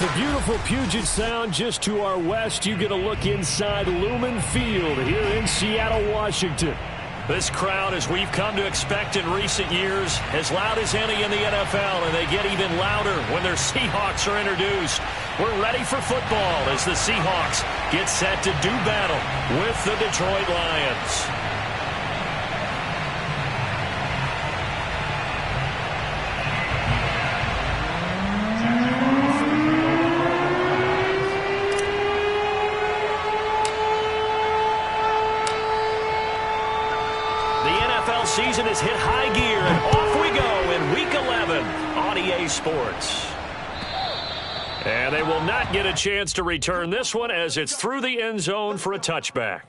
the beautiful Puget Sound just to our west, you get a look inside Lumen Field here in Seattle, Washington. This crowd, as we've come to expect in recent years, as loud as any in the NFL, and they get even louder when their Seahawks are introduced. We're ready for football as the Seahawks get set to do battle with the Detroit Lions. Season has hit high gear, and off we go in Week 11 on EA Sports. And they will not get a chance to return this one as it's through the end zone for a touchback.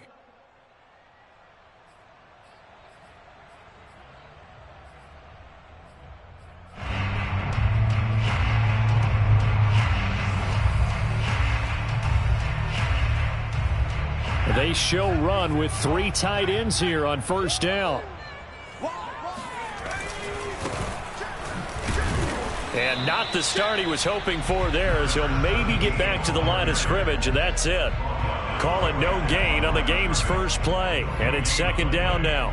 They show run with 3 tight ends here on first down. And not the start he was hoping for there, as he'll maybe get back to the line of scrimmage, and that's it. Call it no gain on the game's first play, and it's second down now.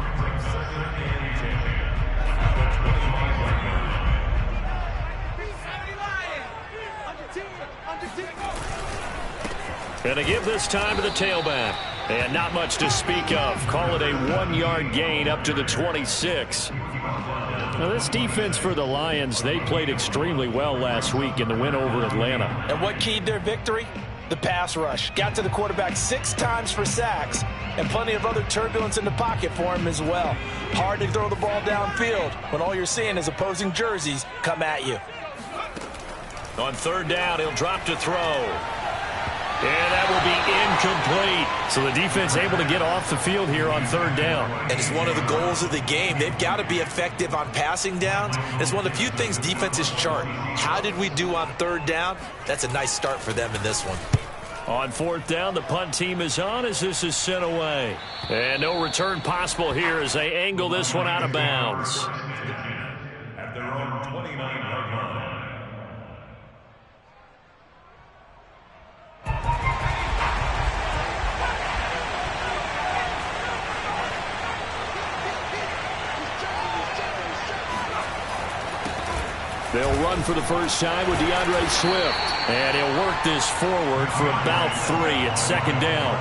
And to give this time to the tailback. And not much to speak of. Call it a 1-yard gain up to the 26. Now, this defense for the Lions, they played extremely well last week in the win over Atlanta. And what keyed their victory? The pass rush. Got to the quarterback 6 times for sacks, and plenty of other turbulence in the pocket for him as well. Hard to throw the ball downfield when all you're seeing is opposing jerseys come at you. On third down, he'll drop to throw. And that will be incomplete. So the defense able to get off the field here on third down. And it's one of the goals of the game. They've got to be effective on passing downs. It's one of the few things defenses chart. How did we do on third down? That's a nice start for them in this one. On fourth down, the punt team is on as this is sent away. And no return possible here as they angle this one out of bounds. At their own 29-yard line. They'll run for the first time with DeAndre Swift. And he'll work this forward for about 3 at second down.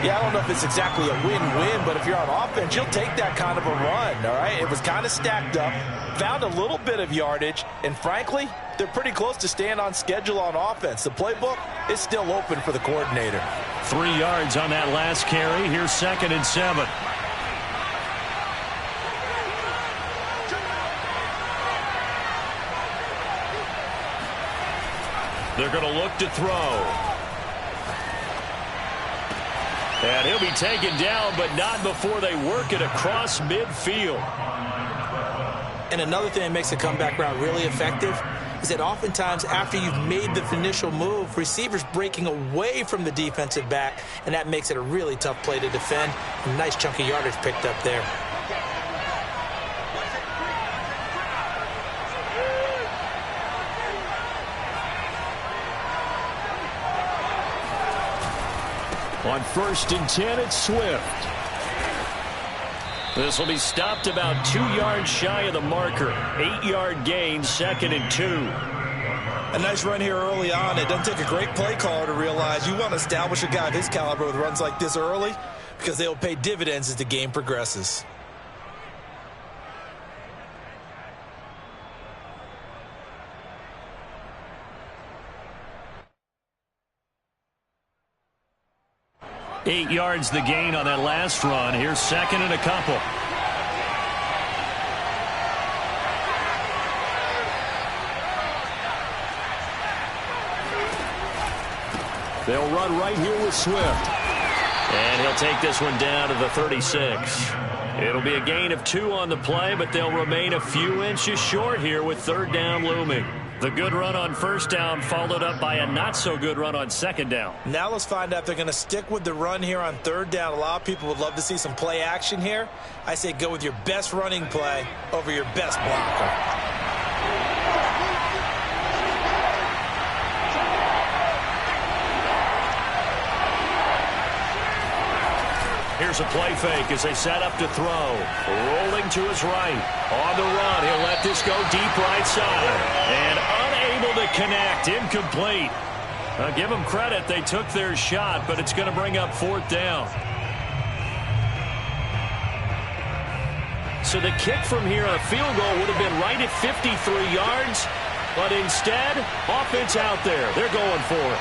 Yeah, I don't know if it's exactly a win-win, but if you're on offense, you'll take that kind of a run, all right? It was kind of stacked up, found a little bit of yardage, and frankly, they're pretty close to staying on schedule on offense. The playbook is still open for the coordinator. 3 yards on that last carry. Here's 2nd and 7. They're going to look to throw. And he'll be taken down, but not before they work it across midfield. And another thing that makes the comeback route really effective is that oftentimes after you've made the initial move, receivers breaking away from the defensive back, and that makes it a really tough play to defend. A nice chunk of yardage picked up there. On 1st and 10, it's Swift. This will be stopped about 2 yards shy of the marker. 8-yard gain, 2nd and 2. A nice run here early on. It doesn't take a great play caller to realize you want to establish a guy of his caliber with runs like this early because they will pay dividends as the game progresses. Eight yards the gain on that last run. Here's 2nd and a couple. They'll run right here with Swift. And he'll take this one down to the 36. It'll be a gain of 2 on the play, but they'll remain a few inches short here with third down looming. The good run on first down followed up by a not-so-good run on second down. Now let's find out if they're going to stick with the run here on third down. A lot of people would love to see some play action here. I say go with your best running play over your best blocker. Here's a play fake as they set up to throw. Rolling to his right. On the run, he'll let this go deep right side. And unable to connect. Incomplete. Give them credit. They took their shot, but it's going to bring up 4th down. So the kick from here on a field goal would have been right at 53 yards. But instead, offense out there. They're going for it.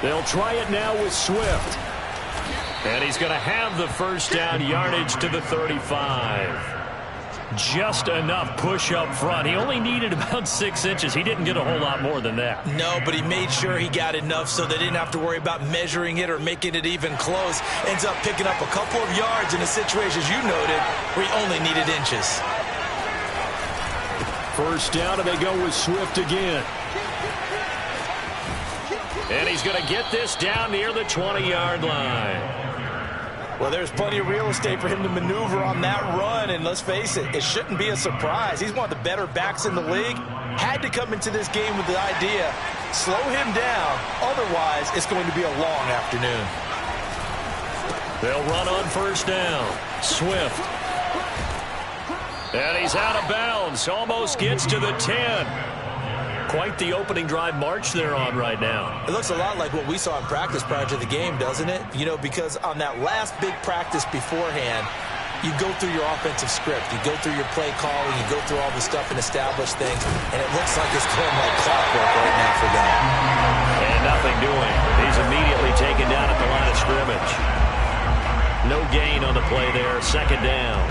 They'll try it now with Swift. And he's going to have the first down, yardage to the 35. Just enough push up front. He only needed about 6 inches. He didn't get a whole lot more than that. No, but he made sure he got enough so they didn't have to worry about measuring it or making it even close. Ends up picking up a couple of yards in a situation, as you noted, where he only needed inches. First down, and they go with Swift again. And he's going to get this down near the 20-yard line. Well, there's plenty of real estate for him to maneuver on that run, and let's face it, it shouldn't be a surprise. He's one of the better backs in the league. Had to come into this game with the idea, slow him down, otherwise it's going to be a long afternoon. They'll run on first down. Swift. And he's out of bounds, almost gets to the 10. Quite the opening drive march they're on right now. It looks a lot like what we saw in practice prior to the game, doesn't it? You know, because on that last big practice beforehand, you go through your offensive script. You go through your play calling. You go through all the stuff and establish things. And it looks like it's going like clockwork right now for them. And nothing doing. He's immediately taken down at the line of scrimmage. No gain on the play there. Second down.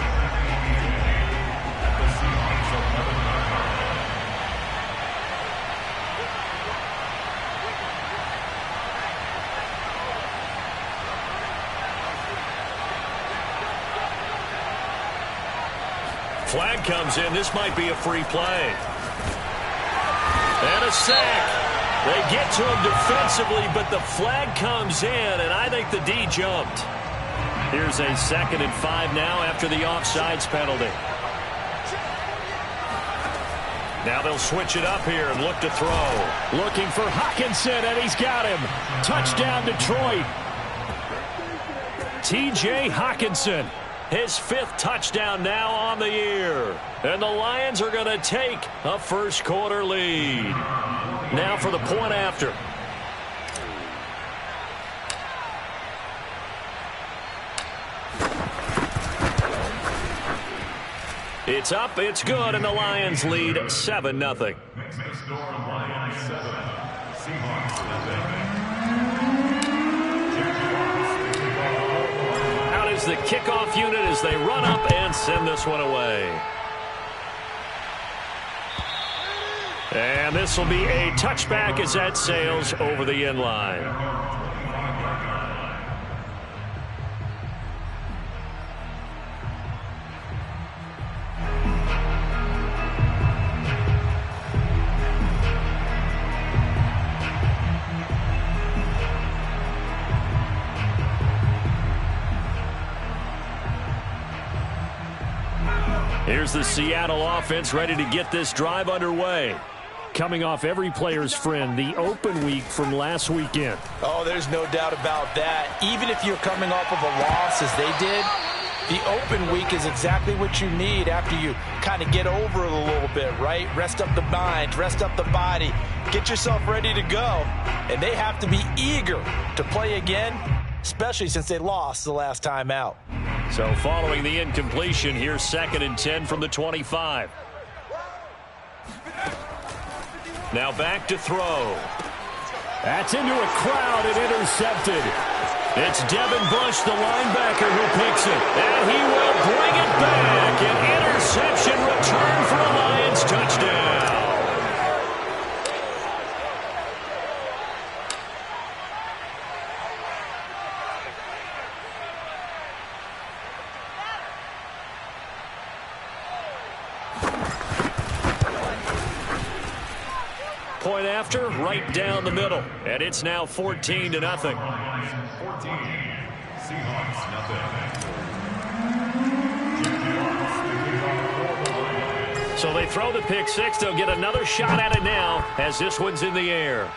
Flag comes in. This might be a free play. And a sack. They get to him defensively, but the flag comes in, and I think the D jumped. Here's a 2nd and 5 now after the offsides penalty. Now they'll switch it up here and look to throw. Looking for Hockenson, and he's got him. Touchdown, Detroit. T.J. Hockenson. His 5th touchdown now on the year. And the Lions are going to take a first-quarter lead. Now for the point after. It's up, it's good, and the Lions lead 7-0. Next to score, Lions 7, Seahawks 7. Out is the kickoff unit as they run up and send this one away. And this will be a touchback as that sails over the end line. Here's the Seattle offense ready to get this drive underway. Coming off every player's friend, the open week from last weekend. Oh, there's no doubt about that. Even if you're coming off of a loss as they did, the open week is exactly what you need after you kind of get over it a little bit, right? Rest up the mind, rest up the body, get yourself ready to go. And they have to be eager to play again, especially since they lost the last time out. So following the incompletion, here's 2nd and 10 from the 25. Now back to throw. That's into a crowd and intercepted. It's Devin Bush, the linebacker, who picks it. And he will bring it back. An interception return for a Lions touchdown. Point after, right down the middle. And it's now 14-0. 14, Seahawks 0. So they throw the pick six. They'll get another shot at it now as this one's in the air.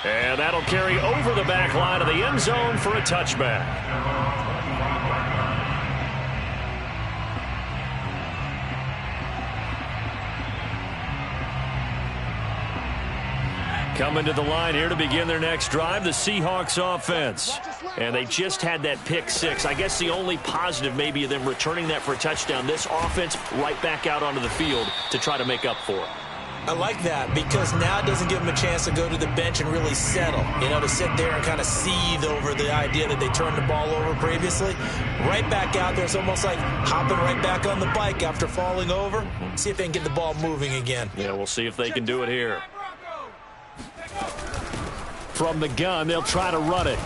And that'll carry over the back line of the end zone for a touchback. Coming to the line here to begin their next drive, the Seahawks offense. And they just had that pick six. I guess the only positive maybe of them returning that for a touchdown. This offense right back out onto the field to try to make up for it. I like that because now it doesn't give them a chance to go to the bench and really settle, to sit there and kind of seethe over the idea that they turned the ball over previously. Right back out there, it's almost like hopping right back on the bike after falling over. See if they can get the ball moving again. Yeah, we'll see if they can do it here. From the gun, they'll try to run it.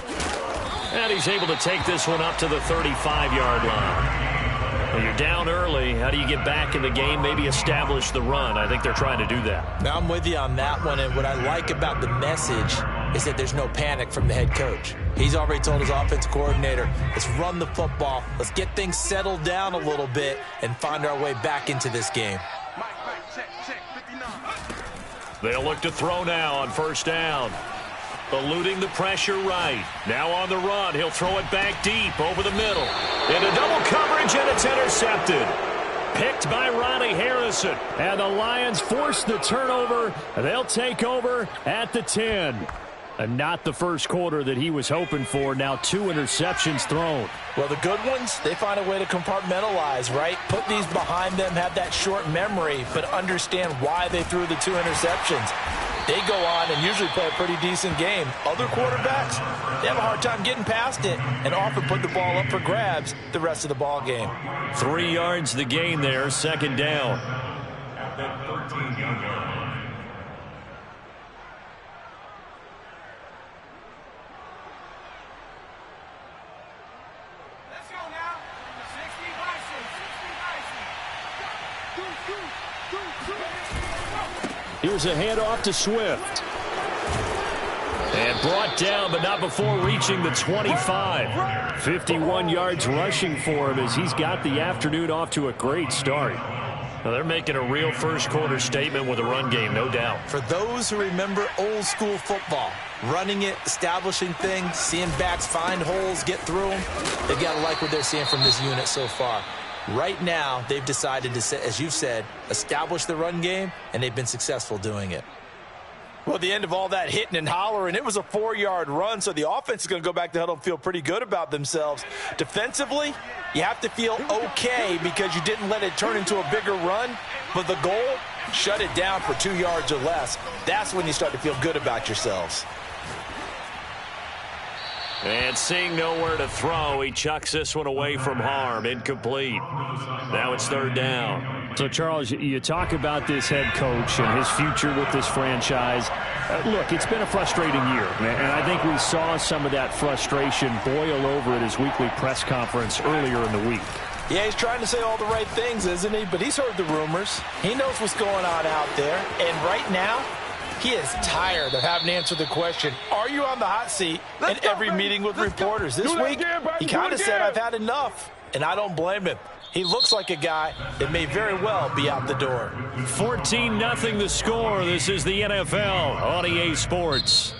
And he's able to take this one up to the 35-yard line. Well, you're down early. How do you get back in the game, maybe establish the run? I think they're trying to do that. Now, I'm with you on that one, and what I like about the message is that there's no panic from the head coach. He's already told his offensive coordinator, let's run the football, let's get things settled down a little bit, and find our way back into this game. They'll look to throw now on first down. Eluding the pressure right. Now on the run. He'll throw it back deep over the middle. Into double coverage, and it's intercepted. Picked by Ronnie Harrison. And the Lions force the turnover. They'll take over at the 10. And not the first quarter that he was hoping for. Now 2 interceptions thrown. Well, the good ones, they find a way to compartmentalize, right? Put these behind them, have that short memory, but understand why they threw the 2 interceptions. They go on and usually play a pretty decent game. Other quarterbacks, they have a hard time getting past it and often put the ball up for grabs the rest of the ball game. 3 yards the gain there, second down. At that 13-yard line. Here's a handoff to Swift. And brought down, but not before reaching the 25. 51 yards rushing for him as he's got the afternoon off to a great start. Now they're making a real first quarter statement with a run game, no doubt. For those who remember old school football, running it, establishing things, seeing backs find holes, get through them, they've got to like what they're seeing from this unit so far. Right now, they've decided to, as you've said, establish the run game, and they've been successful doing it. Well, at the end of all that hitting and hollering, it was a 4-yard run, so the offense is going to go back to huddle and feel pretty good about themselves. Defensively, you have to feel okay because you didn't let it turn into a bigger run, but the goal, shut it down for 2 yards or less. That's when you start to feel good about yourselves. And seeing nowhere to throw, he chucks this one away from harm. Incomplete. Now it's third down. So, Charles, you talk about this head coach and his future with this franchise. Look, it's been a frustrating year, and I think we saw some of that frustration boil over at his weekly press conference earlier in the week. Yeah, he's trying to say all the right things, isn't he? But he's heard the rumors. He knows what's going on out there. And right now, he is tired of having to answer the question, are you on the hot seat in every meeting with reporters? This week, he kind of said, I've had enough, and I don't blame him. He looks like a guy that may very well be out the door. 14-0 the score. This is the NFL on EA Sports.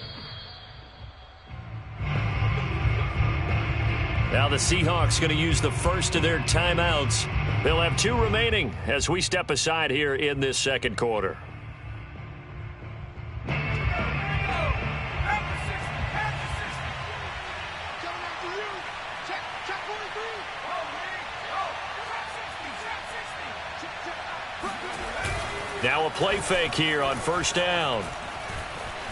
Now the Seahawks going to use the first of their timeouts. They'll have 2 remaining as we step aside here in this second quarter. Now a play fake here on first down.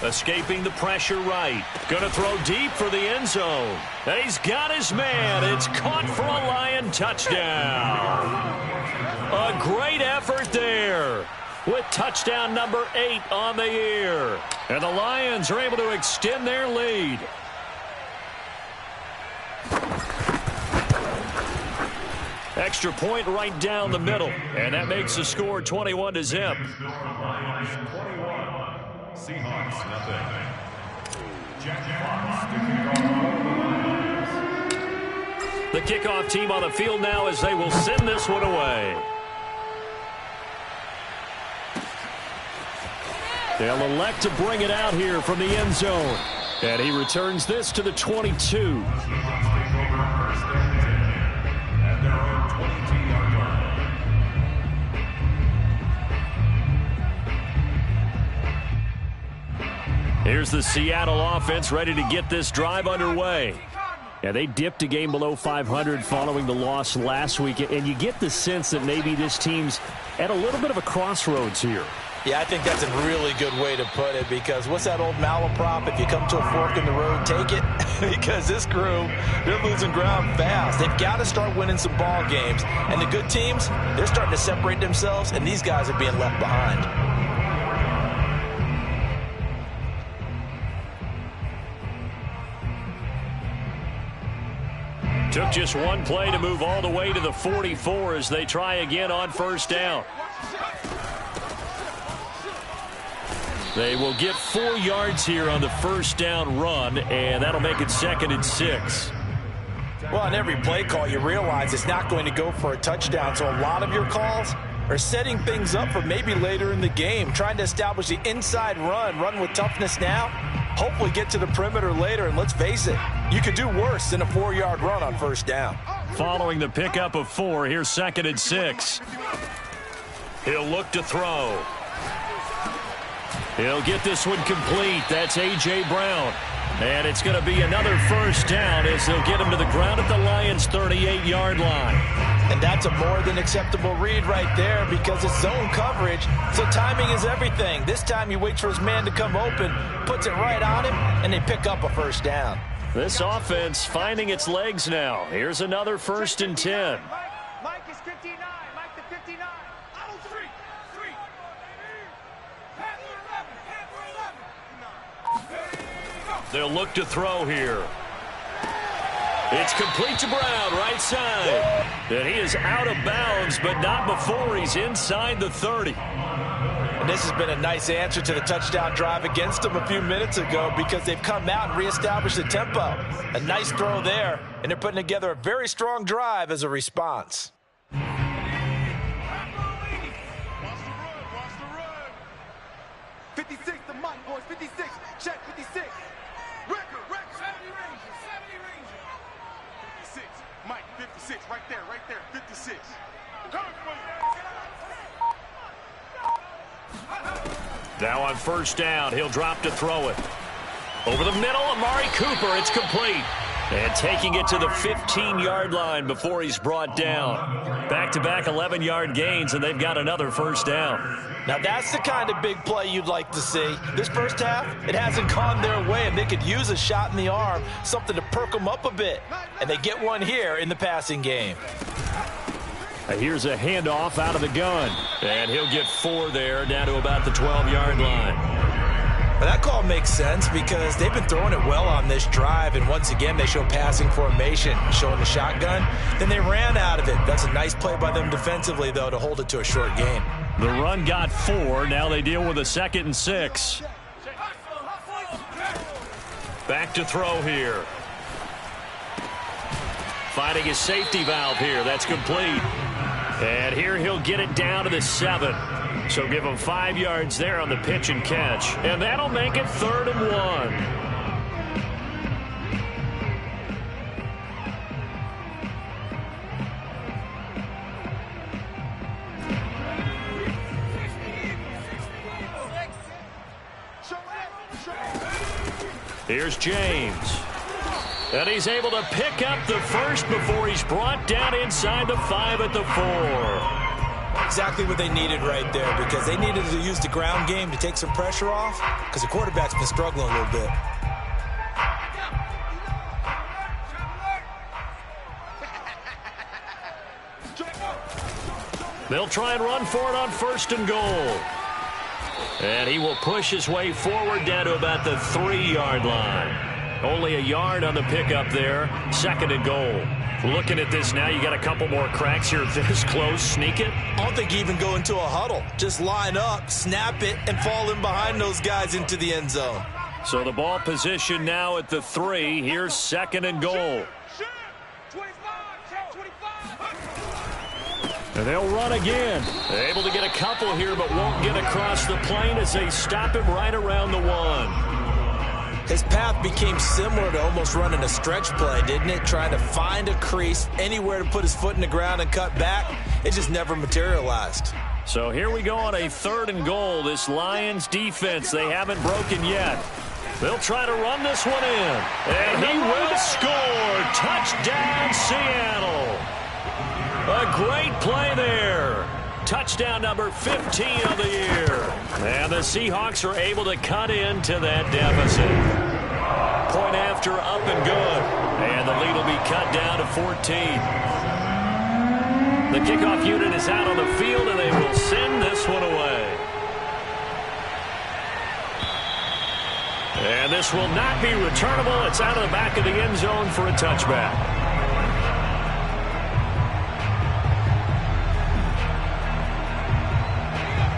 Escaping the pressure right. Going to throw deep for the end zone. And he's got his man. It's caught for a Lion touchdown. A great effort there with touchdown number 8 on the year. And the Lions are able to extend their lead. Extra point right down the middle. And that makes the score 21-0. Seahawks, nothing. Jack Fox, The kickoff team on the field now as they will send this one away. They'll elect to bring it out here from the end zone. And he returns this to the 22. Here's the Seattle offense ready to get this drive underway. Yeah, they dipped a game below 500 following the loss last week, and you get the sense that maybe this team's at a little bit of a crossroads here. Yeah, I think that's a really good way to put it, because what's that old malaprop? If you come to a fork in the road, take it. Because this crew, they're losing ground fast. They've got to start winning some ball games. And the good teams, they're starting to separate themselves, and these guys are being left behind. Took just one play to move all the way to the 44 as they try again on first down. They will get 4 yards here on the first down run, and that'll make it 2nd and 6. Well, on every play call, you realize it's not going to go for a touchdown, so a lot of your calls are setting things up for maybe later in the game, trying to establish the inside run with toughness now, hopefully get to the perimeter later, and let's face it, you could do worse than a 4-yard run on first down. Following the pickup of 4, here's 2nd and 6. He'll look to throw. He'll get this one complete. That's A.J. Brown. And it's going to be another first down as they'll get him to the ground at the Lions' 38-yard line. And that's a more than acceptable read right there, because it's zone coverage, so timing is everything. This time he waits for his man to come open, puts it right on him, and they pick up a first down. This offense finding its legs now. Here's another 1st and 10. Mike is 59. Mike the 59. Auto 3. They'll look to throw here. It's complete to Brown, right side. And he is out of bounds, but not before he's inside the 30. And this has been a nice answer to the touchdown drive against them a few minutes ago, because they've come out and reestablished the tempo. A nice throw there, and they're putting together a very strong drive as a response. Watch the run. 56 to Mike, boys. 56. Check 56. Record. 70 Rangers. 56. Mike, 56. Right there. 56. Coming for you. Now on first down, he'll drop to throw it. Over the middle, Amari Cooper. It's complete. And taking it to the 15-yard line before he's brought down. Back-to-back 11-yard gains, and they've got another first down. Now that's the kind of big play you'd like to see. This first half, it hasn't gone their way, and they could use a shot in the arm, something to perk them up a bit. And they get one here in the passing game. Here's a handoff out of the gun. And he'll get 4 there, down to about the 12-yard line. But that call makes sense, because they've been throwing it well on this drive, and once again they show passing formation, showing the shotgun. Then they ran out of it. That's a nice play by them defensively, though, to hold it to a short gain. The run got 4. Now they deal with a 2nd and 6. Back to throw here. Finding his safety valve here. That's complete. And here he'll get it down to the 7. So give him 5 yards there on the pitch and catch. And that'll make it 3rd and 1. Here's James. And he's able to pick up the first before he's brought down inside the 5 at the 4. Exactly what they needed right there, because they needed to use the ground game to take some pressure off, because the quarterback's been struggling a little bit. They'll try and run for it on 1st and goal. And he will push his way forward down to about the 3-yard line. Only a yard on the pickup there. 2nd and goal. Looking at this now, you got a couple more cracks here this close. Sneak it. I don't think you even go into a huddle. Just line up, snap it, and fall in behind those guys into the end zone. So the ball position now at the 3. Here's 2nd and goal. 25. And they'll run again. Able to get a couple here, but won't get across the plane as they stop him right around the 1. His path became similar to almost running a stretch play, didn't it? Trying to find a crease, anywhere to put his foot in the ground and cut back. It just never materialized. So here we go on a 3rd and goal. This Lions defense, they haven't broken yet. They'll try to run this one in. And he will score. Touchdown, Seattle. A great play there. Touchdown number 15 of the year. And the Seahawks are able to cut into that deficit. Point after up and good. And the lead will be cut down to 14. The kickoff unit is out on the field, and they will send this one away. And this will not be returnable. It's out of the back of the end zone for a touchback.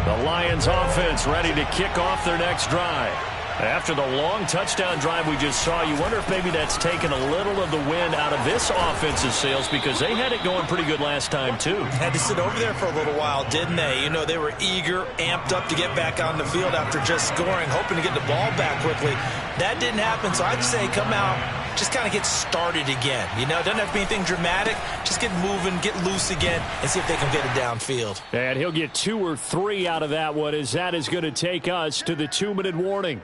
The Lions offense ready to kick off their next drive. After the long touchdown drive we just saw, you wonder if maybe that's taken a little of the wind out of this offense's sails, because they had it going pretty good last time too. Had to sit over there for a little while, didn't they? You know, they were eager, amped up to get back on the field after just scoring, hoping to get the ball back quickly. That didn't happen, so I'd say come out, just kind of get started again. You know, it doesn't have to be anything dramatic. Just get moving, get loose again, and see if they can get it downfield. And he'll get 2 or 3 out of that one, as that is going to take us to the 2-minute warning.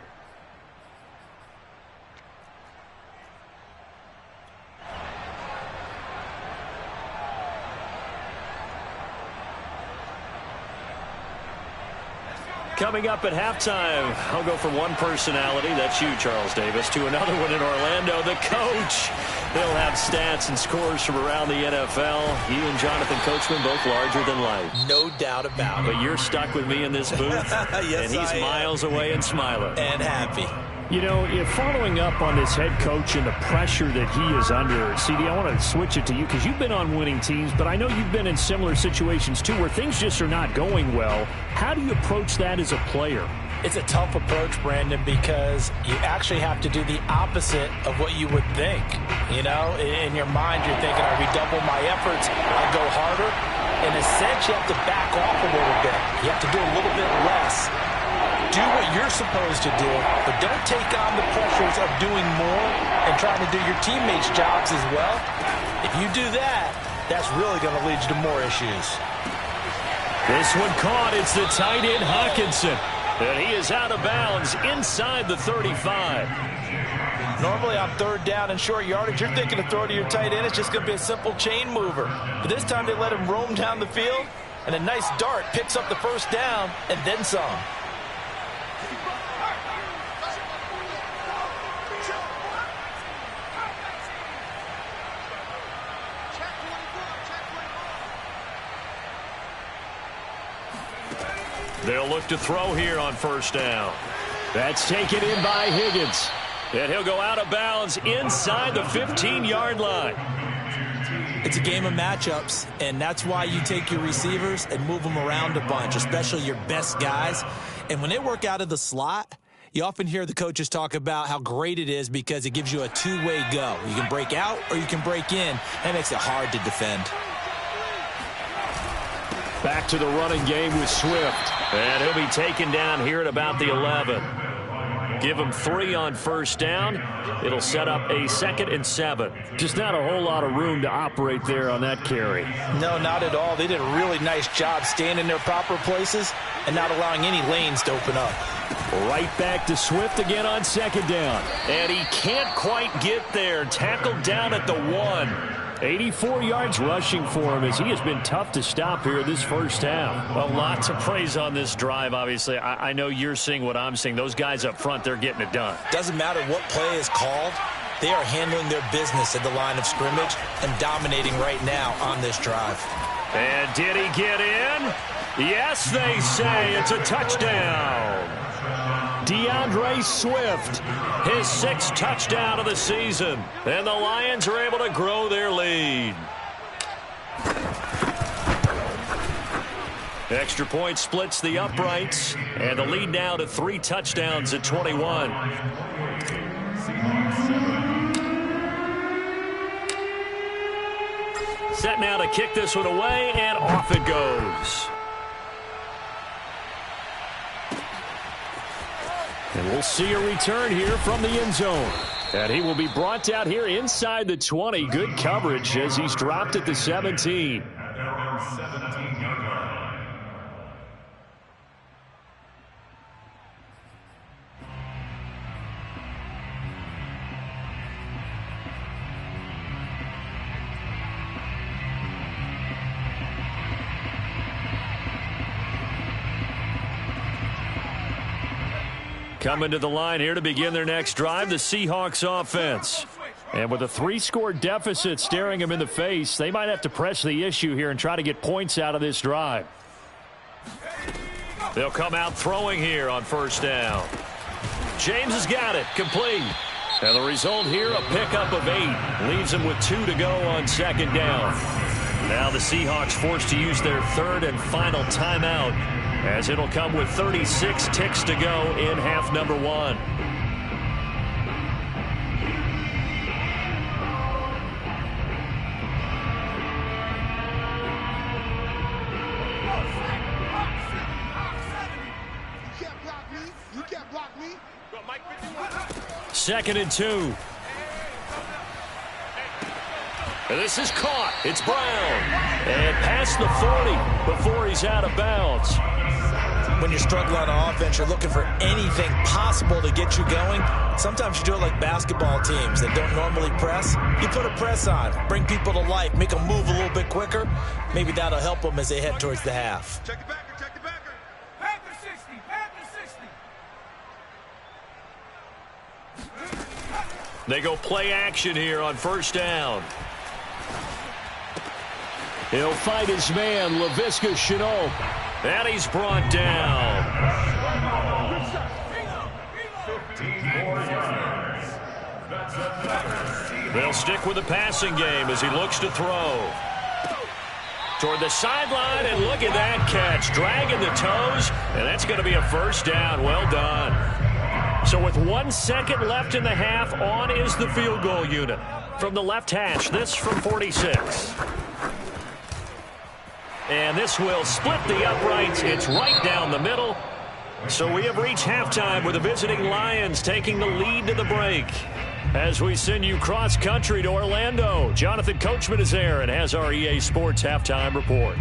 Coming up at halftime, I'll go from one personality, that's you, Charles Davis, to another one in Orlando, the coach. They'll have stats and scores from around the NFL. He and Jonathan Coachman, both larger than life. No doubt about it. But you're stuck with me in this booth, yes, and he's miles away and smiling. And happy. You know, following up on this head coach and the pressure that he is under, CD, I want to switch it to you because you've been on winning teams, but I know you've been in similar situations too where things just are not going well. How do you approach that as a player? It's a tough approach, Brandon, because you actually have to do the opposite of what you would think. You know, in your mind, you're thinking, I redouble my efforts, I go harder. In a sense, you have to back off a little bit. You have to do a little bit less. Do what you're supposed to do, but don't take on the pressures of doing more and trying to do your teammates' jobs as well. If you do that, that's really going to lead you to more issues. This one caught. It's the tight end, Hawkinson. And he is out of bounds inside the 35. Normally on 3rd down and short yardage, you're thinking to throw to your tight end. It's just going to be a simple chain mover. But this time they let him roam down the field, and a nice dart picks up the 1st down and then some. They'll look to throw here on 1st down. That's taken in by Higgins. And he'll go out of bounds inside the 15-yard line. It's a game of matchups, and that's why you take your receivers and move them around a bunch, especially your best guys. And when they work out of the slot, you often hear the coaches talk about how great it is because it gives you a two-way go. You can break out or you can break in. That makes it hard to defend. Back to the running game with Swift. And he'll be taken down here at about the 11. Give him 3 on 1st down. It'll set up a 2nd and 7. Just not a whole lot of room to operate there on that carry. No, not at all. They did a really nice job staying in their proper places and not allowing any lanes to open up. Right back to Swift again on 2nd down. And he can't quite get there. Tackled down at the 1. 84 yards rushing for him as he has been tough to stop here this first half. Well, lots of praise on this drive, obviously. I know you're seeing what I'm seeing. Those guys up front, they're getting it done. Doesn't matter what play is called. They are handling their business at the line of scrimmage and dominating right now on this drive. And did he get in? Yes, they say it's a touchdown. DeAndre Swift, his 6th touchdown of the season. And the Lions are able to grow their lead. Extra point splits the uprights. And the lead now to 3 touchdowns at 21. Set now to kick this one away, and off it goes. And we'll see a return here from the end zone. And he will be brought down here inside the 20. Good coverage as he's dropped at the 17. At their own 17-yard line. Coming to the line here to begin their next drive, the Seahawks offense. And with a 3-score deficit staring them in the face, they might have to press the issue here and try to get points out of this drive. They'll come out throwing here on first down. James has got it, complete. And the result here, a pickup of 8. Leaves them with 2 to go on second down. Now the Seahawks forced to use their third and final timeout, as it'll come with 36 ticks to go in half number 1. You can't block me. Second and 2. And this is caught. It's Brown. And past the 40 before he's out of bounds. When you're struggling on offense, you're looking for anything possible to get you going. Sometimes you do it like basketball teams that don't normally press. You put a press on, bring people to life, make them move a little bit quicker. Maybe that'll help them as they head towards the half. Check the backer, check the backer. Panther 60, Panther 60. They go play action here on first down. He'll fight his man, Laviska Shenault. And he's brought down. 15 more yards. That's another. They'll stick with the passing game as he looks to throw. Toward the sideline, and look at that catch. Dragging the toes, and that's going to be a first down. Well done. So with 1 second left in the half, on is the field goal unit. From the left hash, this from 46. And this will split the uprights. It's right down the middle. So we have reached halftime with the visiting Lions taking the lead to the break. As we send you cross-country to Orlando, Jonathan Coachman is there and has our EA Sports halftime report.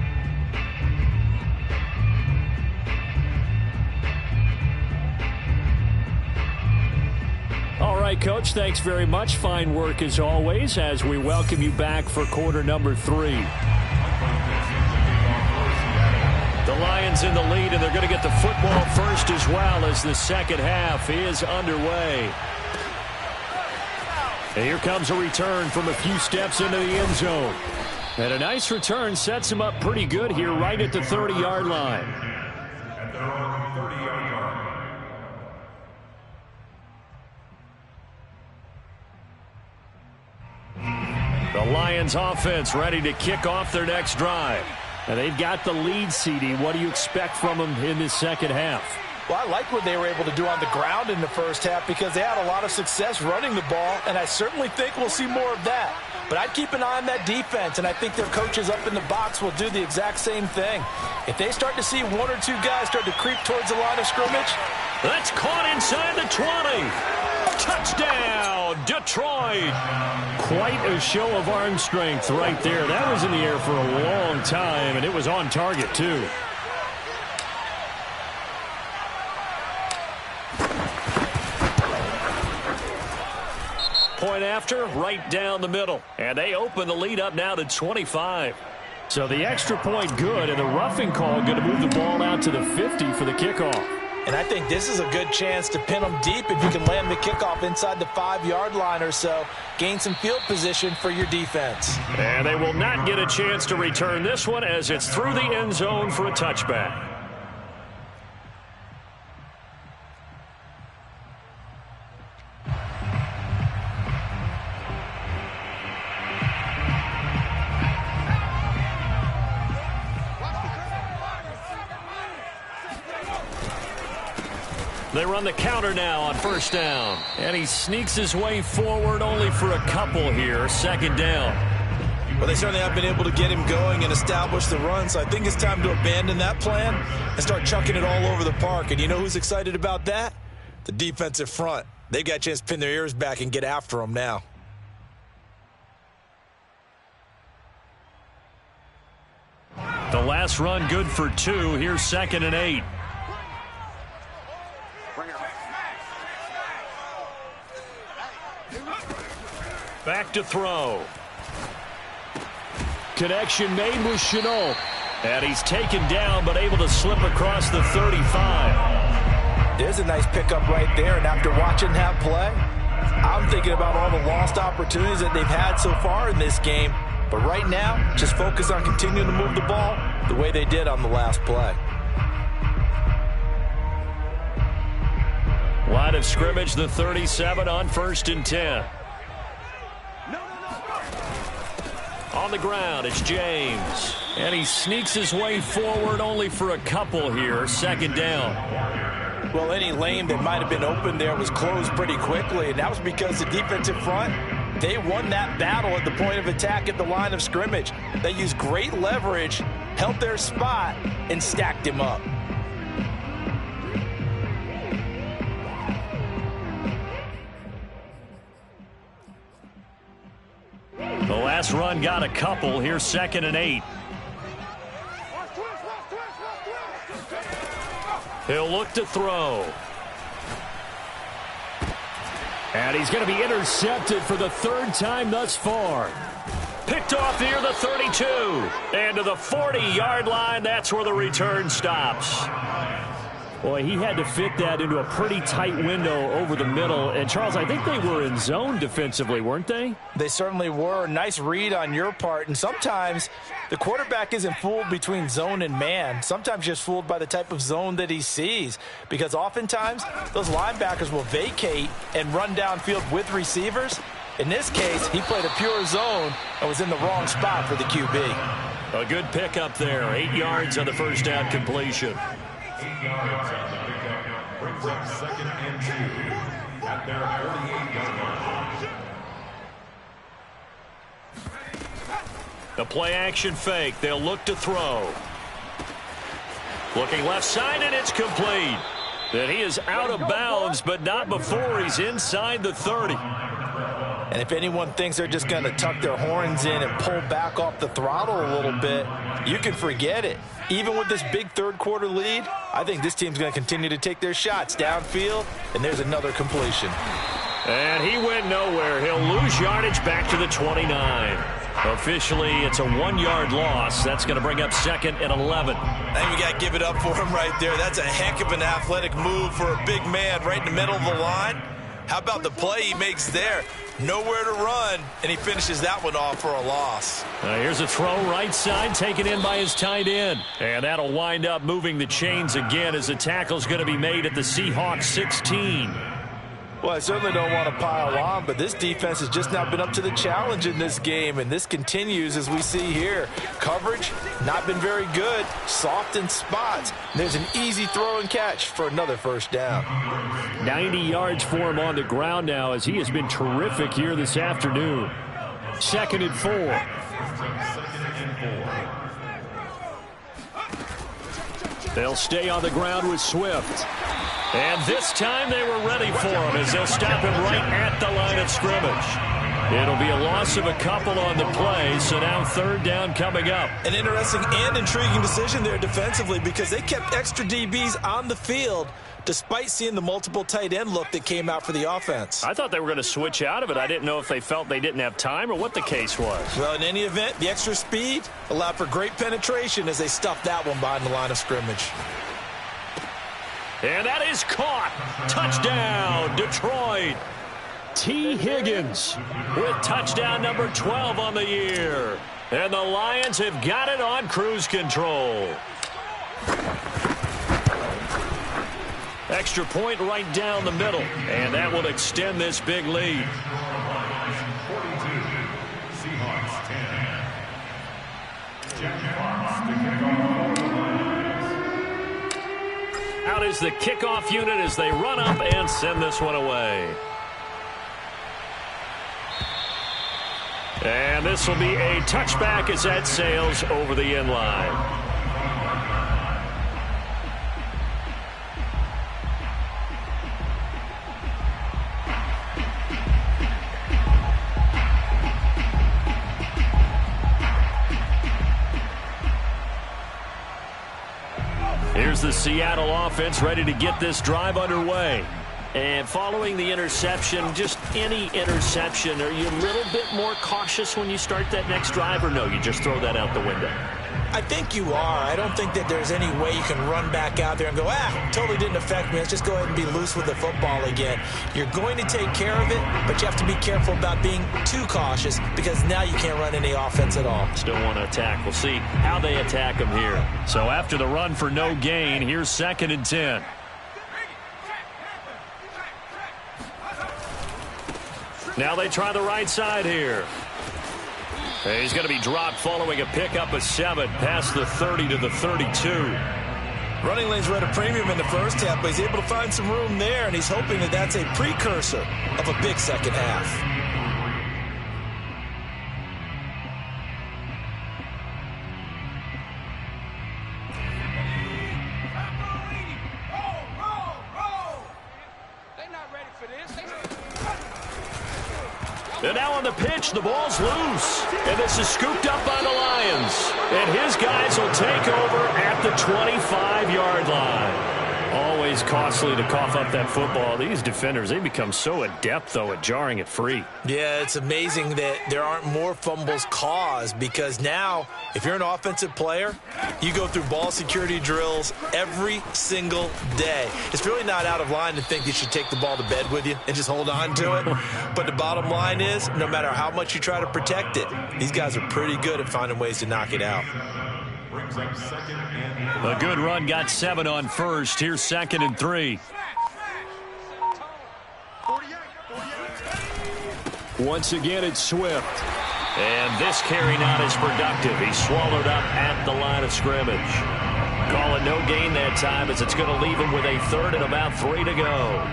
All right, Coach, thanks very much. Fine work as always as we welcome you back for quarter number 3. The Lions in the lead, and they're going to get the football first as well as the second half is underway. And here comes a return from a few steps into the end zone. And a nice return sets him up pretty good here right at the 30-yard line. At their own 30-yard line. The Lions offense ready to kick off their next drive. And they've got the lead, CD. What do you expect from them in this second half? Well, I like what they were able to do on the ground in the first half because they had a lot of success running the ball, and I certainly think we'll see more of that. But I'd keep an eye on that defense, and I think their coaches up in the box will do the exact same thing. If they start to see 1 or 2 guys start to creep towards the line of scrimmage. That's caught inside the 20. Touchdown, Detroit. Quite a show of arm strength right there. That was in the air for a long time, and it was on target, too. Point after, right down the middle. And they open the lead up now to 25. So the extra point good, and the roughing call going to move the ball out to the 50 for the kickoff. And I think this is a good chance to pin them deep if you can land the kickoff inside the 5-yard line or so. Gain some field position for your defense. And they will not get a chance to return this one as it's through the end zone for a touchback. They run the counter now on first down. And he sneaks his way forward only for a couple here. Second down. Well, they certainly have been able to get him going and establish the run, so I think it's time to abandon that plan and start chucking it all over the park. And you know who's excited about that? The defensive front. They've got a chance to pin their ears back and get after him now. The last run good for 2. Here's 2nd and 8. Back to throw. Connection made with Chenault. And he's taken down but able to slip across the 35. There's a nice pickup right there, and after watching that play, I'm thinking about all the lost opportunities that they've had so far in this game. But right now, just focus on continuing to move the ball the way they did on the last play. Line of scrimmage, the 37 on 1st and 10. On the ground, it's James. And he sneaks his way forward only for a couple here. 2nd down. Well, any lane that might have been open there was closed pretty quickly, and that was because the defensive front, they won that battle at the point of attack at the line of scrimmage. They used great leverage, held their spot, and stacked him up. The last run got a couple. Here's 2nd and 8. He'll look to throw. And he's going to be intercepted for the 3rd time thus far. Picked off near the 32. And to the 40-yard line, that's where the return stops. Boy, he had to fit that into a pretty tight window over the middle. And, Charles, I think they were in zone defensively, weren't they? They certainly were. Nice read on your part. And sometimes the quarterback isn't fooled between zone and man. Sometimes just fooled by the type of zone that he sees. Because oftentimes, those linebackers will vacate and run downfield with receivers. In this case, he played a pure zone and was in the wrong spot for the QB. A good pickup there. 8 yards on the first down completion. 8 yards on the pickup. Brings up 2nd and 2 at their 48-yard line. The play action fake. They'll look to throw. Looking left side, and it's complete. Then he is out of bounds, but not before he's inside the 30. And if anyone thinks they're just going to tuck their horns in and pull back off the throttle a little bit, you can forget it. Even with this big third-quarter lead, I think this team's going to continue to take their shots downfield, and there's another completion. And he went nowhere. He'll lose yardage back to the 29. Officially, it's a 1-yard loss. That's going to bring up 2nd and 11. I think we got to give it up for him right there. That's a heck of an athletic move for a big man right in the middle of the line. How about the play he makes there? Nowhere to run, and he finishes that one off for a loss. Here's a throw right side, taken in by his tight end. And that'll wind up moving the chains again as the tackle's going to be made at the Seahawks 16. Well, I certainly don't want to pile on, but this defense has just not been up to the challenge in this game, and this continues as we see here. Coverage, not been very good, soft in spots. And there's an easy throw and catch for another first down. 90 yards for him on the ground now as he has been terrific here this afternoon. 2nd and 4. They'll stay on the ground with Swift. And this time they were ready for him as they'll stop him right at the line of scrimmage. It'll be a loss of a couple on the play, so now 3rd down coming up. An interesting and intriguing decision there defensively because they kept extra DBs on the field despite seeing the multiple tight end look that came out for the offense. I thought they were going to switch out of it. I didn't know if they felt they didn't have time or what the case was. Well, in any event, the extra speed allowed for great penetration as they stuffed that one behind the line of scrimmage. And that is caught. Touchdown, Detroit. T. Higgins with touchdown number 12 on the year. And the Lions have got it on cruise control. Extra point right down the middle. And that will extend this big lead. 42, Seahawks 10. Jack Fox to kick off. Out is the kickoff unit as they run up and send this one away. And this will be a touchback as that sails over the end line. Here's the Seattle offense ready to get this drive underway. And following the interception, just any interception, are you a little bit more cautious when you start that next drive, or no, you just throw that out the window? I think you are. I don't think that there's any way you can run back out there and go, totally didn't affect me. Let's just go ahead and be loose with the football again. You're going to take care of it, but you have to be careful about being too cautious because now you can't run any offense at all. Still want to attack. We'll see how they attack them here. So after the run for no gain, here's 2nd and 10. Now they try the right side here. He's going to be dropped following a pickup of 7 past the 30 to the 32. Running lanes were at a premium in the first half, but he's able to find some room there, and he's hoping that that's a precursor of a big second half. And now on the pitch, the ball's loose. And this is scooped up by the Lions. And his guys will take over at the 25-yard line. Always costly to cough up that football. These defenders, they become so adept, though, at jarring it free. Yeah, it's amazing that there aren't more fumbles caused because now, if you're an offensive player, you go through ball security drills every single day. It's really not out of line to think you should take the ball to bed with you and just hold on to it. But the bottom line is, no matter how much you try to protect it, these guys are pretty good at finding ways to knock it out. A good run got 7 on first. Here's 2nd and 3. Once again, it's Swift. And this carry not as productive. He's swallowed up at the line of scrimmage. Call it no gain that time as it's going to leave him with a 3rd and about 3 to go.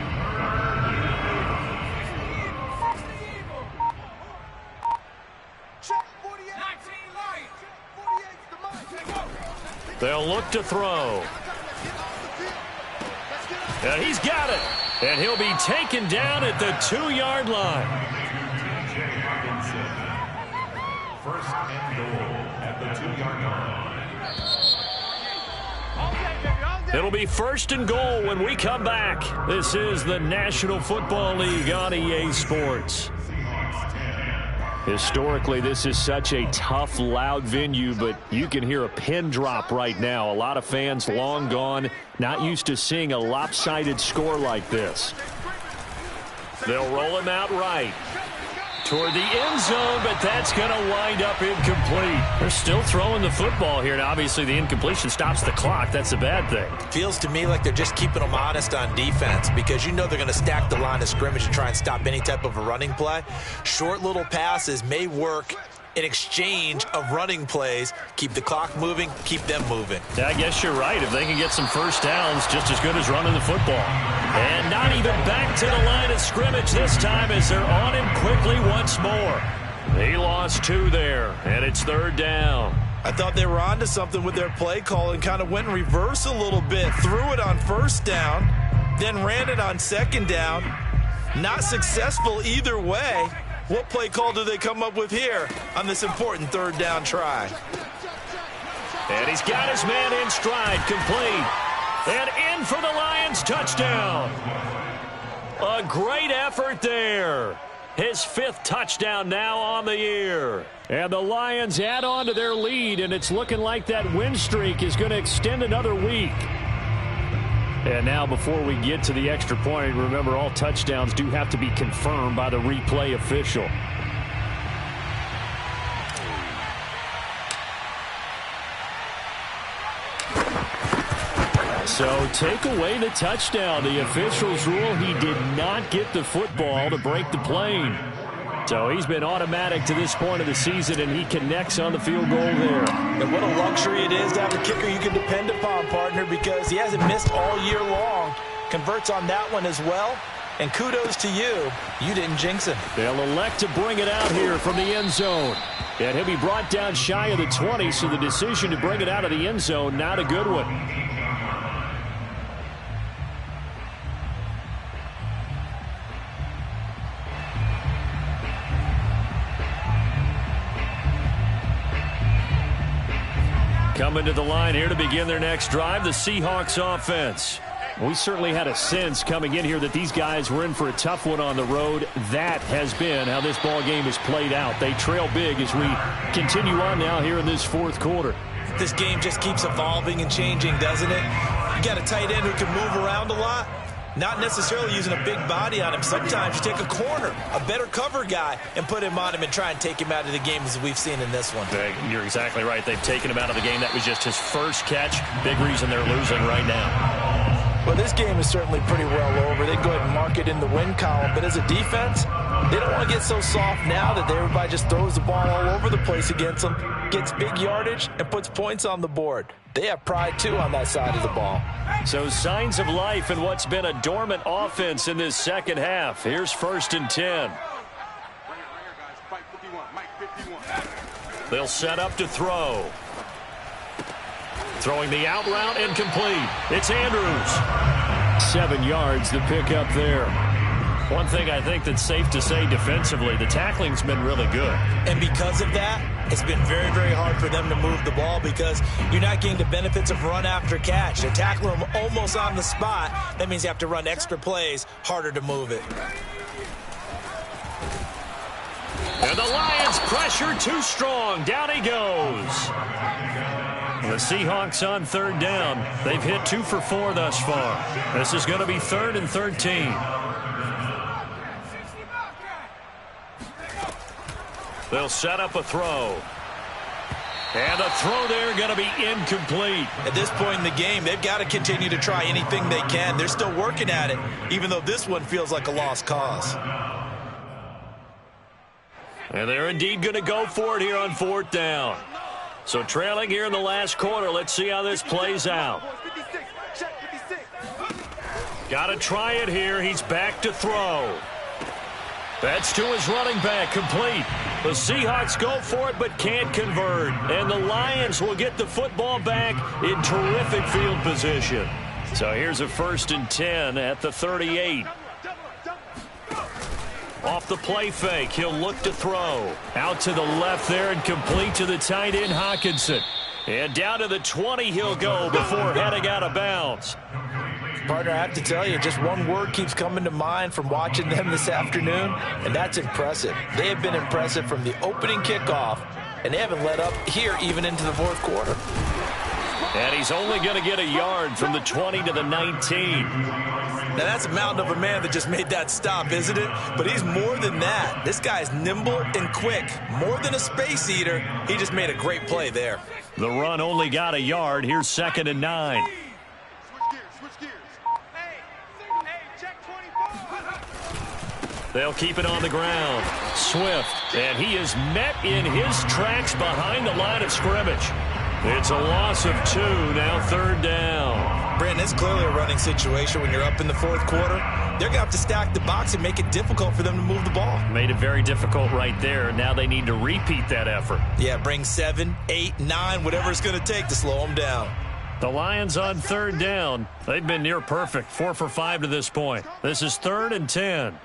They'll look to throw. And he's got it. And he'll be taken down at the 2-yard line. First and goal at the 2-yard line. It'll be 1st and goal when we come back. This is the National Football League on EA Sports. Historically, this is such a tough, loud venue, but you can hear a pin drop right now. A lot of fans long gone, not used to seeing a lopsided score like this. They'll roll him out right toward the end zone, but that's going to wind up incomplete. They're still throwing the football here, and obviously the incompletion stops the clock. That's a bad thing. Feels to me like they're just keeping them honest on defense because you know they're going to stack the line of scrimmage and try and stop any type of a running play. Short little passes may work in exchange of running plays. Keep the clock moving, keep them moving. Yeah, I guess you're right. If they can get some first downs, just as good as running the football. And not even back to the line of scrimmage this time as they're on him quickly once more. He lost 2 there, and it's 3rd down. I thought they were onto something with their play call and kind of went in reverse a little bit. Threw it on 1st down, then ran it on 2nd down. Not successful either way. What play call do they come up with here on this important 3rd down try? And he's got his man in stride, complete. And in for the Lions touchdown. A great effort there. His 5th touchdown now on the year. And the Lions add on to their lead, and it's looking like that win streak is going to extend another week. And now before we get to the extra point, remember all touchdowns do have to be confirmed by the replay official. So take away the touchdown. The officials rule he did not get the football to break the plane. So he's been automatic to this point of the season, and he connects on the field goal there. And what a luxury it is to have a kicker you can depend upon, partner, because he hasn't missed all year long. Converts on that one as well. And kudos to you. You didn't jinx him. They'll elect to bring it out here from the end zone. And he'll be brought down shy of the 20, so the decision to bring it out of the end zone, not a good one. Coming to the line here to begin their next drive, the Seahawks offense. We certainly had a sense coming in here that these guys were in for a tough one on the road. That has been how this ball game has played out. They trail big as we continue on now here in this fourth quarter. This game just keeps evolving and changing, doesn't it? You got a tight end who can move around a lot. Not necessarily using a big body on him. Sometimes you take a corner, a better cover guy, and put him on him and try and take him out of the game as we've seen in this one. You're exactly right. They've taken him out of the game. That was just his first catch. Big reason they're losing right now. Well, this game is certainly pretty well over. They go ahead and mark it in the win column. But as a defense, they don't want to get so soft now that everybody just throws the ball all over the place against them, gets big yardage, and puts points on the board. They have pride, too, on that side of the ball. So signs of life in what's been a dormant offense in this second half. Here's 1st and 10. They'll set up to throw. Throwing the out route, incomplete. It's Andrews. 7 yards to pick up there. One thing I think that's safe to say defensively, the tackling's been really good. And because of that, it's been very, very hard for them to move the ball because you're not getting the benefits of run after catch. To tackle them almost on the spot, that means you have to run extra plays, harder to move it. And the Lions pressure too strong. Down he goes. The Seahawks on 3rd down. They've hit 2 for 4 thus far. This is going to be 3rd and 13. They'll set up a throw. And the throw there going to be incomplete. At this point in the game, they've got to continue to try anything they can. They're still working at it, even though this one feels like a lost cause. And they're indeed going to go for it here on 4th down. So trailing here in the last quarter, let's see how this plays out. Got to try it here. He's back to throw. That's to his running back, complete. The Seahawks go for it but can't convert. And the Lions will get the football back in terrific field position. So here's a 1st and 10 at the 38. Off the play fake, he'll look to throw. Out to the left there and complete to the tight end, Hockenson. And down to the 20 he'll go before heading out of bounds. Partner, I have to tell you, just one word keeps coming to mind from watching them this afternoon, and that's impressive. They have been impressive from the opening kickoff, and they haven't let up here even into the 4th quarter. And he's only going to get a yard from the 20 to the 19. Now, that's a mountain of a man that just made that stop, isn't it? But he's more than that. This guy's nimble and quick. More than a space eater. He just made a great play there. The run only got a yard. Here's 2nd and 9. They'll keep it on the ground. Swift, and he is met in his tracks behind the line of scrimmage. It's a loss of 2, now 3rd down. Brandon, it's clearly a running situation when you're up in the 4th quarter. They're going to have to stack the box and make it difficult for them to move the ball. Made it very difficult right there. Now they need to repeat that effort. Yeah, bring 7, 8, 9, whatever it's going to take to slow them down. The Lions on 3rd down. They've been near perfect, 4 for 5 to this point. This is 3rd and 10.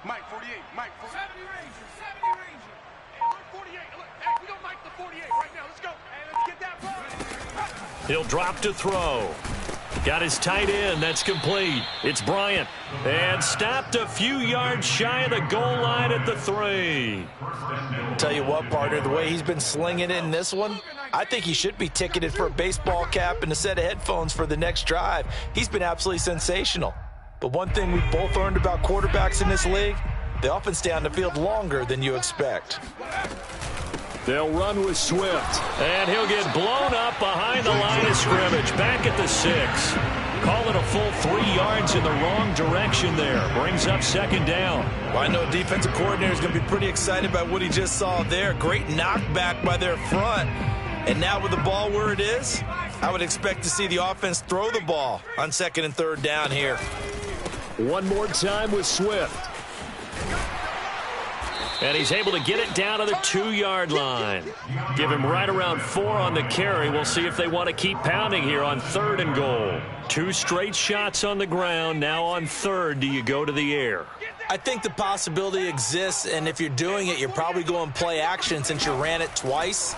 Mike, 48, Mike, 70 Ranger, 70 Ranger. Look, 48, look, hey, we don't like the 48 right now, let's go. Hey, let's get that ball. He'll drop to throw. Got his tight end, that's complete. It's Bryant. And stopped a few yards shy of the goal line at the 3. Tell you what, partner, the way he's been slinging it in this one, I think he should be ticketed for a baseball cap and a set of headphones for the next drive. He's been absolutely sensational. But one thing we've both learned about quarterbacks in this league, they often stay on the field longer than you expect. They'll run with Swift. And he'll get blown up behind the line of scrimmage. Back at the 6. Call it a full 3 yards in the wrong direction there. Brings up 2nd down. Well, I know defensive coordinator is going to be pretty excited about what he just saw there. Great knockback by their front. And now with the ball where it is, I would expect to see the offense throw the ball on 2nd and 3rd down here. One more time with Swift. And he's able to get it down to the 2-yard line. Give him right around 4 on the carry. We'll see if they want to keep pounding here on 3rd and goal. 2 straight shots on the ground. Now on 3rd, do you go to the air? I think the possibility exists, and if you're doing it, you're probably going play action since you ran it twice.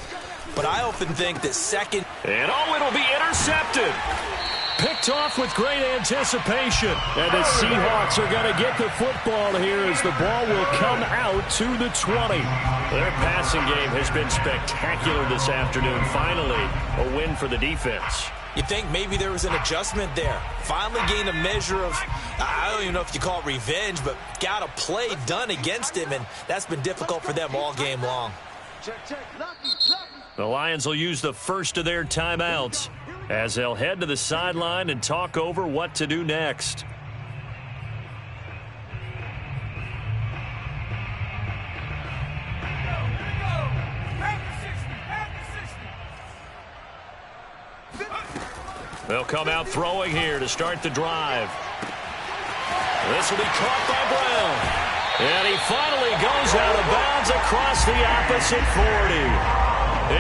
But I often think that 2nd... And it'll be intercepted. Picked off with great anticipation. And the Seahawks are going to get the football here as the ball will come out to the 20. Their passing game has been spectacular this afternoon. Finally, a win for the defense. You think maybe there was an adjustment there. Finally gained a measure of, I don't even know if you call it revenge, but got a play done against him, and that's been difficult for them all game long. The Lions will use the first of their timeouts as they'll head to the sideline and talk over what to do next. They'll come out throwing here to start the drive. This will be caught by Brown. And he finally goes out of bounds across the opposite 40.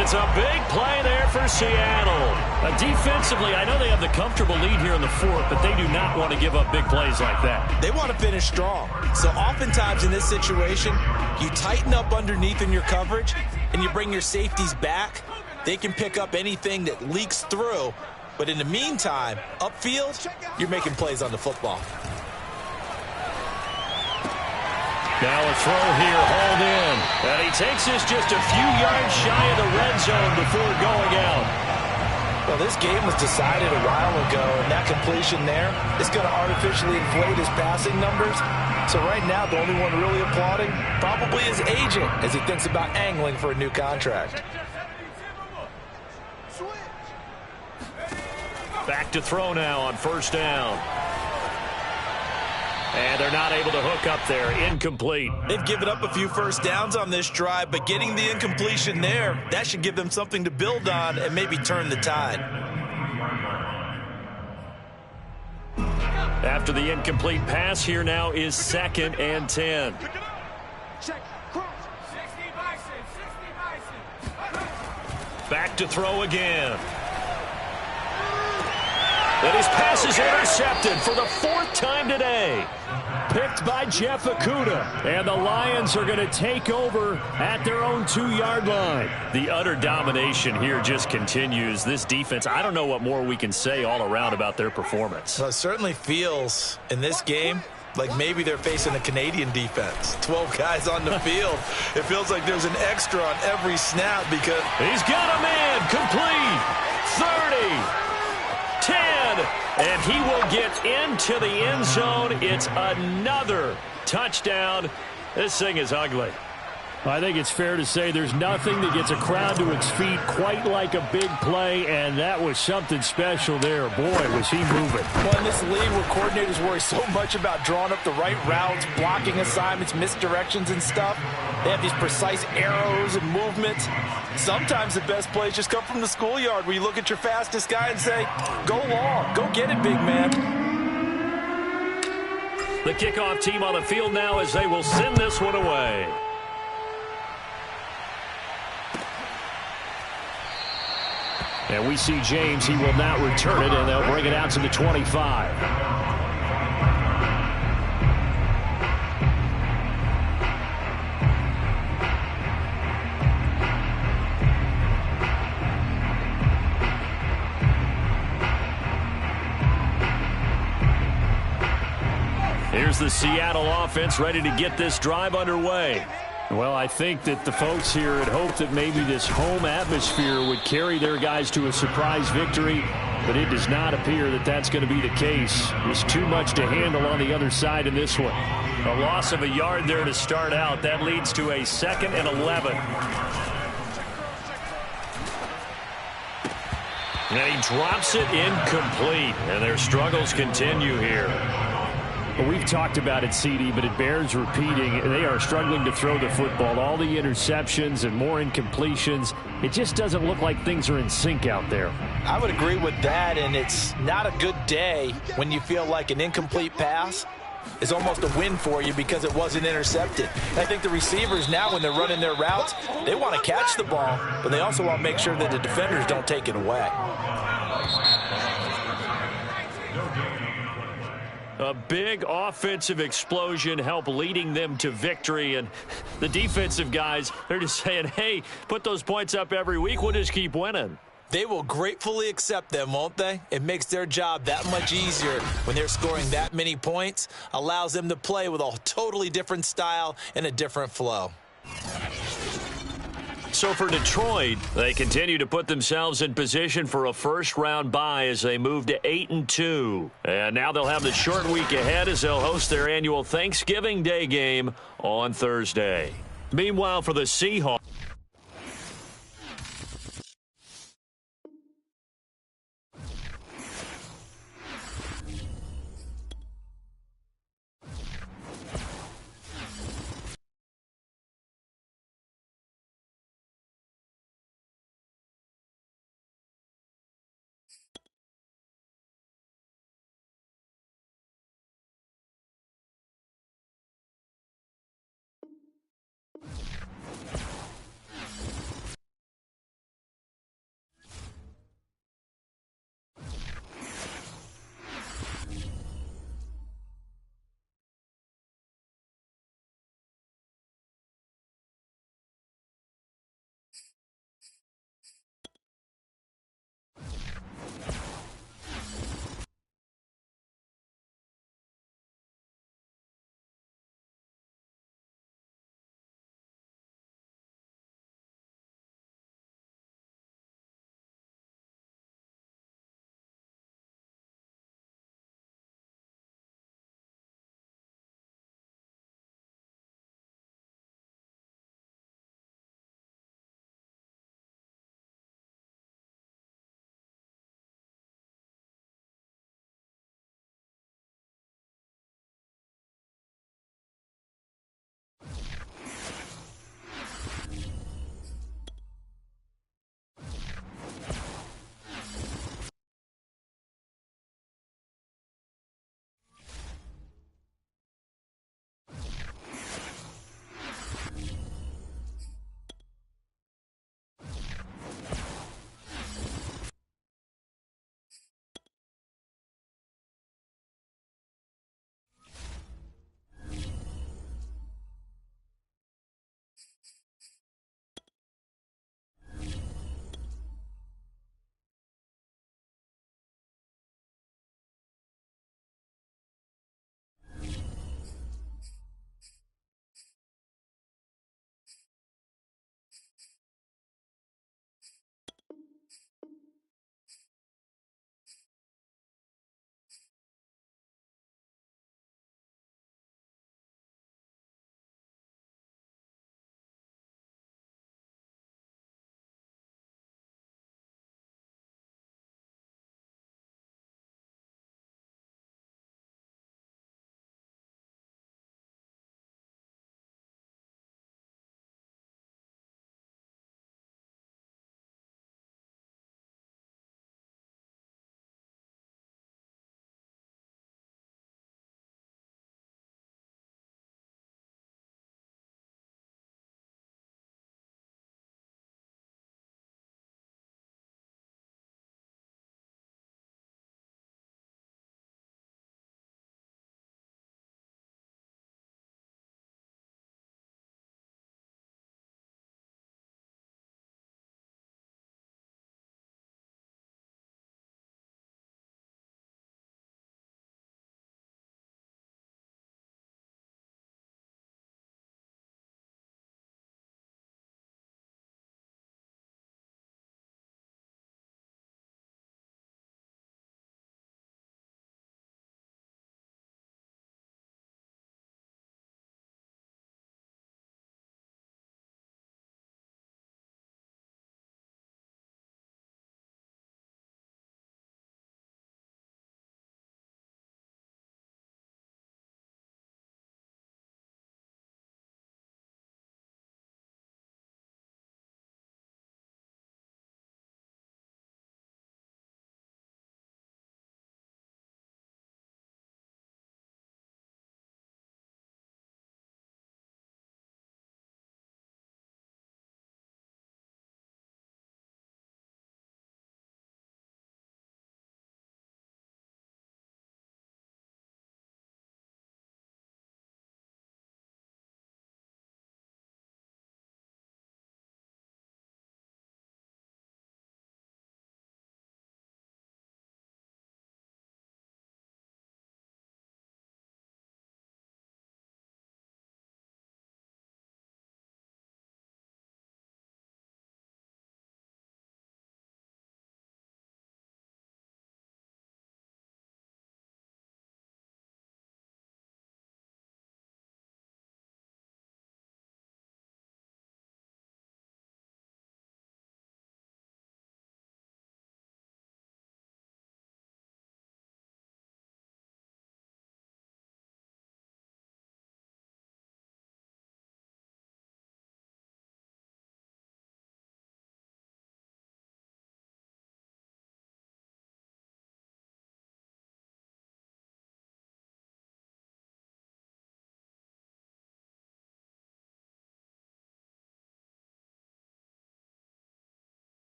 It's a big play there for Seattle. Defensively, I know they have the comfortable lead here in the 4th, but they do not want to give up big plays like that. They want to finish strong. So oftentimes in this situation, you tighten up underneath in your coverage, and you bring your safeties back. They can pick up anything that leaks through. But in the meantime, upfield, you're making plays on the football. Now a throw here, hauled in. And he takes this just a few yards shy of the red zone before going out. Well, this game was decided a while ago, and that completion there is going to artificially inflate his passing numbers. So right now, the only one really applauding probably his agent as he thinks about angling for a new contract. Back to throw now on 1st down. And they're not able to hook up there. Incomplete. They've given up a few first downs on this drive, but getting the incompletion there, that should give them something to build on and maybe turn the tide. After the incomplete pass, here now is 2nd and 10. Back to throw again. And his pass is intercepted for the 4th time today. Picked by Jeff Okudah. And the Lions are going to take over at their own 2-yard line. The utter domination here just continues. This defense, I don't know what more we can say all around about their performance. Well, it certainly feels in this game like maybe they're facing a Canadian defense. 12 guys on the field. It feels like there's an extra on every snap because... He's got a man complete. 30. 10, and he will get into the end zone. It's another touchdown. This thing is ugly. I think it's fair to say there's nothing that gets a crowd to its feet quite like a big play, and that was something special there. Boy, was he moving. Well, in this league where coordinators worry so much about drawing up the right routes, blocking assignments, misdirections and stuff, they have these precise arrows and movements. Sometimes the best plays just come from the schoolyard where you look at your fastest guy and say, go long, go get it, big man. The kickoff team on the field now as they will send this one away. And we see James, he will not return it, and they'll bring it out to the 25. Here's the Seattle offense ready to get this drive underway. Well, I think that the folks here had hoped that maybe this home atmosphere would carry their guys to a surprise victory, but it does not appear that that's going to be the case. There's too much to handle on the other side in this one. A loss of a yard there to start out. That leads to a 2nd and 11. And he drops it incomplete, and their struggles continue here. Well, we've talked about it, CD, but it bears repeating. They are struggling to throw the football. All the interceptions and more incompletions. It just doesn't look like things are in sync out there. I would agree with that, and it's not a good day when you feel like an incomplete pass is almost a win for you because it wasn't intercepted. And I think the receivers now, when they're running their routes, they want to catch the ball, but they also want to make sure that the defenders don't take it away. A big offensive explosion helped leading them to victory, and the defensive guys, they're just saying, hey, put those points up every week, we'll just keep winning. They will gratefully accept them, won't they? It makes their job that much easier when they're scoring that many points, allows them to play with a totally different style and a different flow. So for Detroit, they continue to put themselves in position for a first-round bye as they move to 8-2. And now they'll have the short week ahead as they'll host their annual Thanksgiving Day game on Thursday. Meanwhile, for the Seahawks,